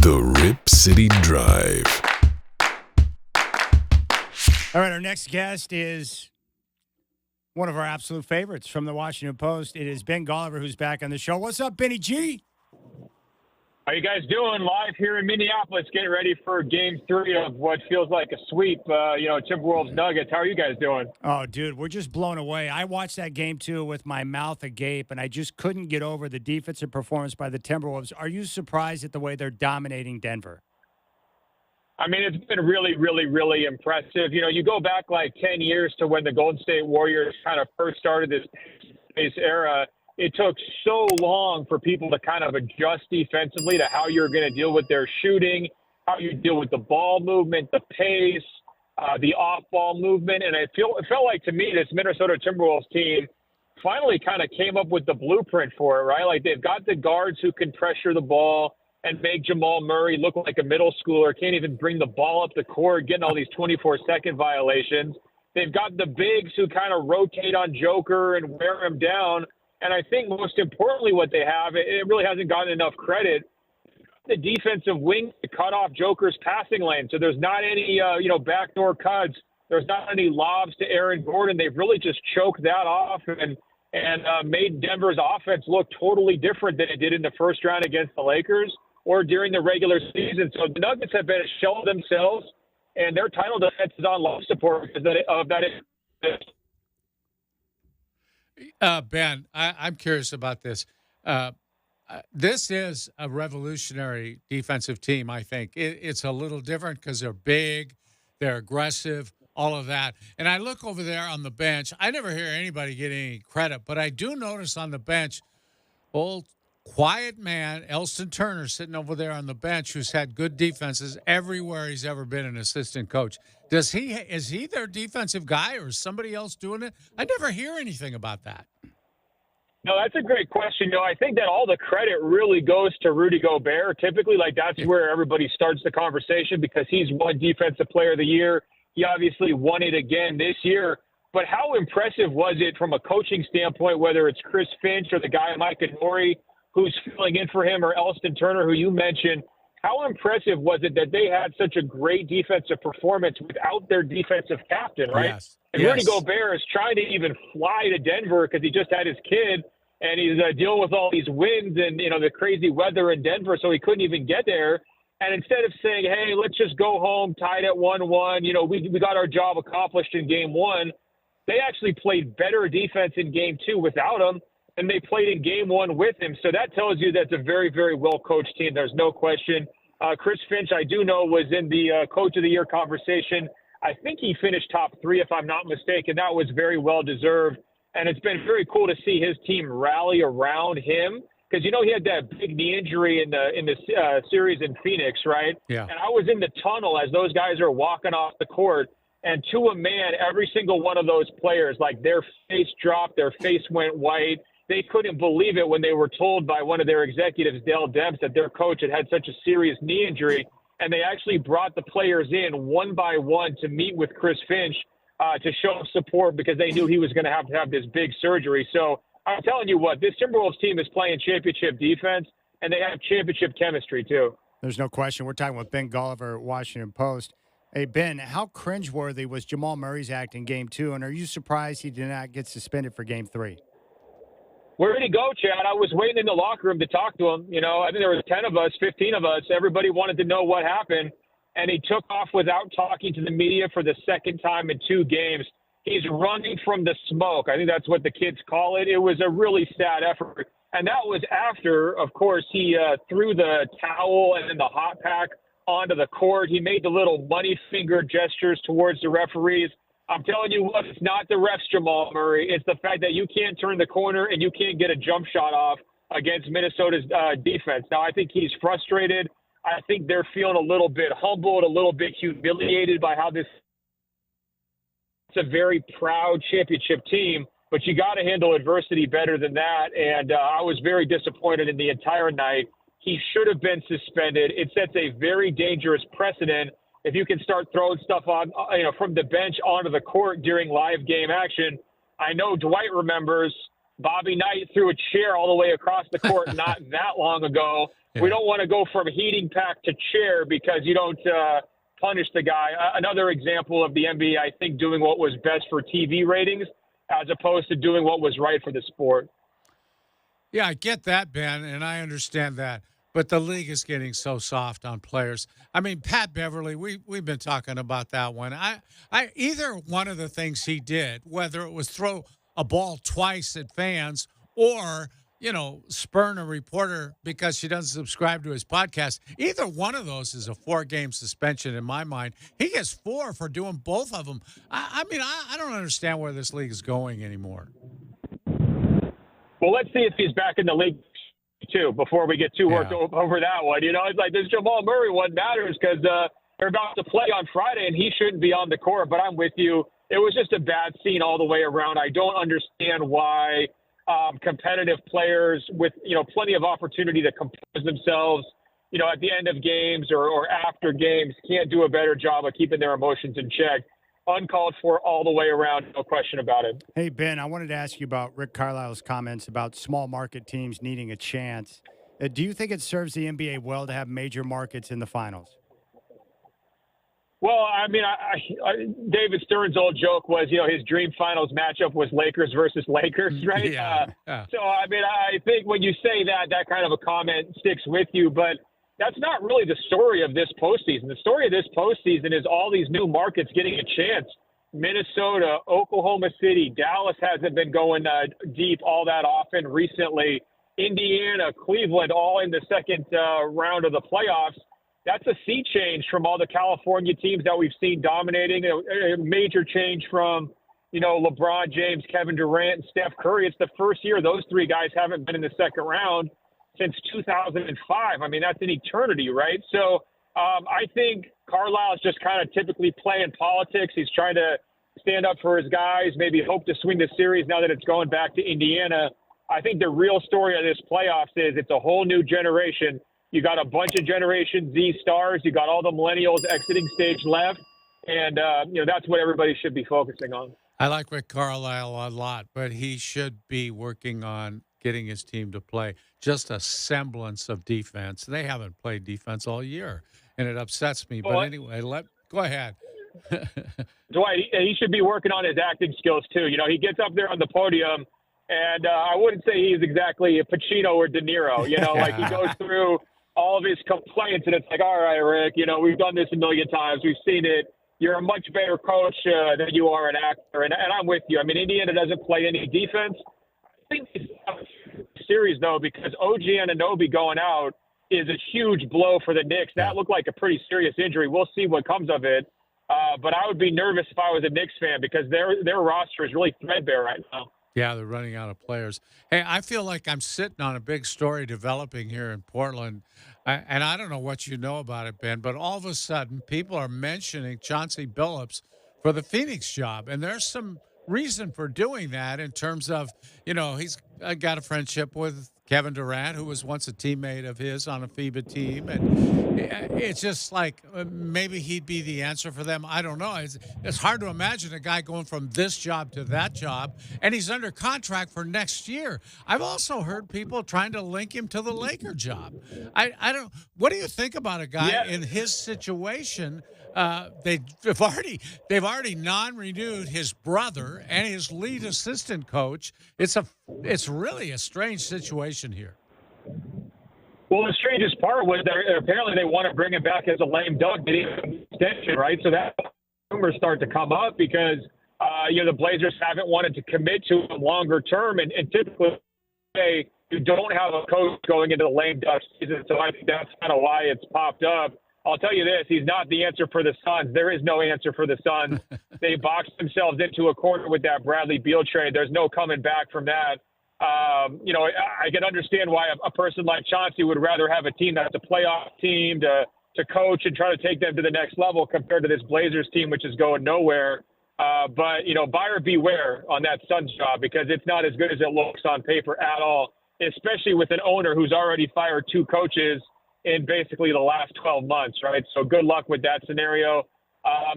The Rip City Drive. All right, our next guest is one of our absolute favorites from the Washington Post. It is Ben Golliver, who's back on the show. What's up, Benny G? How you guys doing? Live here in Minneapolis, getting ready for Game 3 of what feels like a sweep. Timberwolves Nuggets. How are you guys doing? Oh, dude, we're just blown away. I watched that game, too, with my mouth agape, and I just couldn't get over the defensive performance by the Timberwolves. Are you surprised at the way they're dominating Denver? I mean, it's been really, really, really impressive. You know, you go back like 10 years to when the Golden State Warriors kind of first started this pace era. It took so long for people to kind of adjust defensively to how you're going to deal with their shooting, how you deal with the ball movement, the pace, the off-ball movement. And it felt like to me this Minnesota Timberwolves team finally kind of came up with the blueprint for it, right? Like they've got the guards who can pressure the ball and make Jamal Murray look like a middle schooler, can't even bring the ball up the court, getting all these 24-second violations. They've got the bigs who kind of rotate on Joker and wear him down. And I think most importantly what they have, it really hasn't gotten enough credit, the defensive wing to cut off Joker's passing lane. So there's not any, backdoor cuts. There's not any lobs to Aaron Gordon. They've really just choked that off and made Denver's offense look totally different than it did in the first round against the Lakers or during the regular season. So the Nuggets have been a shell of themselves, and their title defense is on life support because of that. Ben, I'm curious about this. This is a revolutionary defensive team, I think. It's a little different because they're big, they're aggressive, all of that. And I look over there on the bench. I never hear anybody get any credit, but I do notice on the bench, old quiet man, Elston Turner, sitting over there on the bench, who's had good defenses everywhere he's ever been an assistant coach. Is he their defensive guy, or is somebody else doing it? I never hear anything about that. No, that's a great question. I think that all the credit really goes to Rudy Gobert. Typically, that's where everybody starts the conversation because he's won Defensive Player of the Year. He obviously won it again this year. But how impressive was it from a coaching standpoint, whether it's Chris Finch or the guy Mike Nori who's filling in for him, or Elston Turner, who you mentioned? How impressive was it that they had such a great defensive performance without their defensive captain, right? Yes. And Rudy Gobert is trying to even fly to Denver because he just had his kid, and he's dealing with all these winds and, the crazy weather in Denver, so he couldn't even get there. And instead of saying, hey, let's just go home tied at 1-1, we got our job accomplished in Game 1, they actually played better defense in Game 2 without him, and they played in Game 1 with him. So that tells you that's a very, very well-coached team. There's no question. Chris Finch, I do know, was in the Coach of the Year conversation. I think he finished top 3, if I'm not mistaken. That was very well-deserved. And it's been very cool to see his team rally around him because, he had that big knee injury in the series in Phoenix, right? Yeah. And I was in the tunnel as those guys are walking off the court. And to a man, every single one of those players, their face dropped, their face went white. They couldn't believe it when they were told by one of their executives, Dale Demps, that their coach had such a serious knee injury. And they actually brought the players in one by one to meet with Chris Finch to show support because they knew he was going to have this big surgery. So I'm telling you what, this Timberwolves team is playing championship defense, and they have championship chemistry too. There's no question. We're talking with Ben Golliver, Washington Post. Hey, Ben, how cringeworthy was Jamal Murray's act in Game 2, and are you surprised he did not get suspended for Game 3? Where did he go, Chad? I was waiting in the locker room to talk to him. I think there was 10 of us, 15 of us. Everybody wanted to know what happened, and he took off without talking to the media for the second time in 2 games. He's running from the smoke. I think that's what the kids call it. It was a really sad effort. And that was after, of course, he threw the towel and then the hot pack onto the court. He made the little money finger gestures towards the referees. I'm telling you what, it's not the refs, Jamal Murray. It's the fact that you can't turn the corner and you can't get a jump shot off against Minnesota's defense. Now, I think he's frustrated. I think they're feeling a little bit humbled, a little bit humiliated by how this – it's a very proud championship team, but you got to handle adversity better than that. And I was very disappointed in the entire night. He should have been suspended. It sets a very dangerous precedent if you can start throwing stuff on, from the bench onto the court during live game action. I know Dwight remembers Bobby Knight threw a chair all the way across the court not that long ago. Yeah. We don't want to go from heating pack to chair because you don't punish the guy. Another example of the NBA, I think, doing what was best for TV ratings as opposed to doing what was right for the sport. Yeah, I get that, Ben, and I understand that. But the league is getting so soft on players. I mean, Pat Beverly, we've been talking about that one. Either one of the things he did, whether it was throw a ball twice at fans or, spurn a reporter because she doesn't subscribe to his podcast, either one of those is a 4-game suspension in my mind. He gets 4 for doing both of them. I mean, I don't understand where this league is going anymore. Well, let's see if he's back in the league too before we get too worked over that one. It's like this Jamal Murray one matters because they're about to play on Friday and he shouldn't be on the court. But I'm with you. It was just a bad scene all the way around. I don't understand why competitive players with plenty of opportunity to compose themselves, at the end of games or after games can't do a better job of keeping their emotions in check. Uncalled for all the way around, no question about it. Hey, Ben, I wanted to ask you about Rick Carlisle's comments about small market teams needing a chance. Do you think it serves the NBA well to have major markets in the finals? Well, I mean, David Stern's old joke was, his dream finals matchup was Lakers versus Lakers, right? Yeah. So, I mean, I think when you say that kind of a comment sticks with you, but that's not really the story of this postseason. The story of this postseason is all these new markets getting a chance. Minnesota, Oklahoma City, Dallas hasn't been going deep all that often recently. Indiana, Cleveland, all in the second round of the playoffs. That's a sea change from all the California teams that we've seen dominating. A major change from, LeBron James, Kevin Durant, and Steph Curry. It's the first year those 3 guys haven't been in the second round since 2005. I mean, that's an eternity, right? So I think Carlisle's just kind of typically playing politics. He's trying to stand up for his guys, maybe hope to swing the series now that it's going back to Indiana. I think the real story of this playoffs is it's a whole new generation. You got a bunch of Generation Z stars. You got all the millennials exiting stage left. And, that's what everybody should be focusing on. I like Rick Carlisle a lot, but he should be working on getting his team to play just a semblance of defense. They haven't played defense all year, and it upsets me. But anyway, go ahead. Dwight, he should be working on his acting skills too. He gets up there on the podium, and I wouldn't say he's exactly a Pacino or De Niro. Like he goes through all of his complaints, and it's like, all right, Rick, we've done this a million times. We've seen it. You're a much better coach than you are an actor, and I'm with you. I mean, Indiana doesn't play any defense. I think it's a series, though, because OG Anunoby going out is a huge blow for the Knicks. That looked like a pretty serious injury. We'll see what comes of it. But I would be nervous if I was a Knicks fan because their roster is really threadbare right now. Yeah, they're running out of players. Hey, I feel like I'm sitting on a big story developing here in Portland, and I don't know what you know about it, Ben, but all of a sudden people are mentioning Chauncey Billups for the Phoenix job, and there's some reason for doing that in terms of, he's got a friendship with Kevin Durant, who was once a teammate of his on a FIBA team. And it's just like maybe he'd be the answer for them. I don't know. It's hard to imagine a guy going from this job to that job, and he's under contract for next year. I've also heard people trying to link him to the Laker job. I don't. What do you think about a guy in his situation? They've already non-renewed his brother and his lead assistant coach. It's really a strange situation here. Well, the strangest part was that apparently they want to bring him back as a lame duck extension, right? So that rumors start to come up because the Blazers haven't wanted to commit to him longer term, and typically you don't have a coach going into the lame duck season. So I think that's kind of why it's popped up. I'll tell you this, he's not the answer for the Suns. There is no answer for the Suns. They boxed themselves into a corner with that Bradley Beal trade. There's no coming back from that. I can understand why a person like Chauncey would rather have a team that's a playoff team to coach and try to take them to the next level compared to this Blazers team, which is going nowhere. But buyer beware on that Suns job because it's not as good as it looks on paper at all, especially with an owner who's already fired 2 coaches in basically the last 12 months, right? So good luck with that scenario.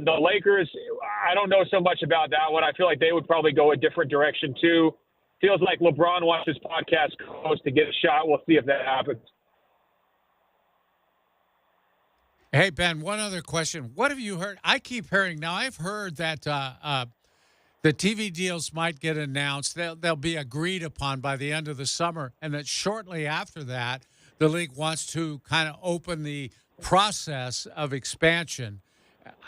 The Lakers, I don't know so much about that one. I feel like they would probably go a different direction too. Feels like LeBron wants his podcast host to get a shot. We'll see if that happens. Hey, Ben, one other question. What have you heard? I keep hearing now. I've heard that the TV deals might get announced. They'll be agreed upon by the end of the summer, and that shortly after that, the league wants to kind of open the process of expansion.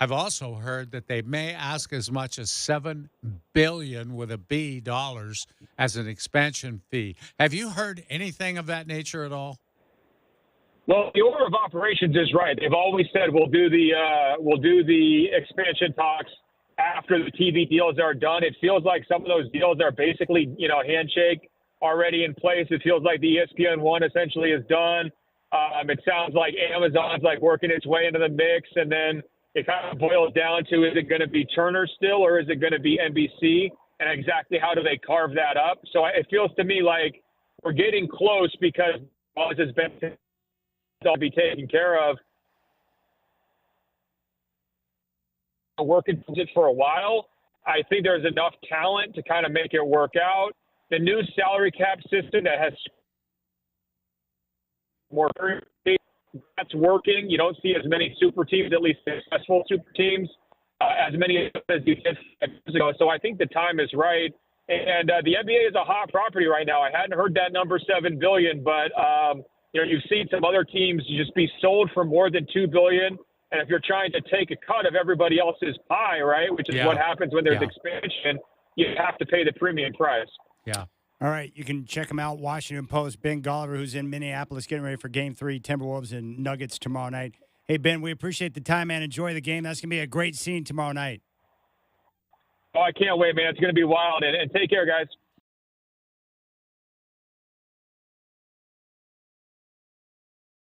I've also heard that they may ask as much as $7 billion with a B dollars as an expansion fee. Have you heard anything of that nature at all? Well, the order of operations is right. They've always said we'll do the expansion talks after the TV deals are done. It feels like some of those deals are basically, handshake already in place. It feels like the ESPN one essentially is done. It sounds like Amazon's like working its way into the mix, and then it kind of boils down to, is it going to be Turner still, or is it going to be NBC? And exactly how do they carve that up? So it feels to me like we're getting close because all this has been all be taken care of. Working it for a while. I think there's enough talent to kind of make it work out. The new salary cap system that has more, that's working. You don't see as many super teams, at least successful super teams, as many as you did 5 years ago. So I think the time is right. And the NBA is a hot property right now. I hadn't heard that number, $7 billion, but you've seen some other teams just be sold for more than $2 billion. And if you're trying to take a cut of everybody else's pie, right, which is what happens when there's expansion, you have to pay the premium price. Yeah. All right, you can check him out, Washington Post. Ben Golliver, who's in Minneapolis, getting ready for Game 3, Timberwolves and Nuggets tomorrow night. Hey, Ben, we appreciate the time, man. Enjoy the game. That's going to be a great scene tomorrow night. Oh, I can't wait, man. It's going to be wild. And take care, guys.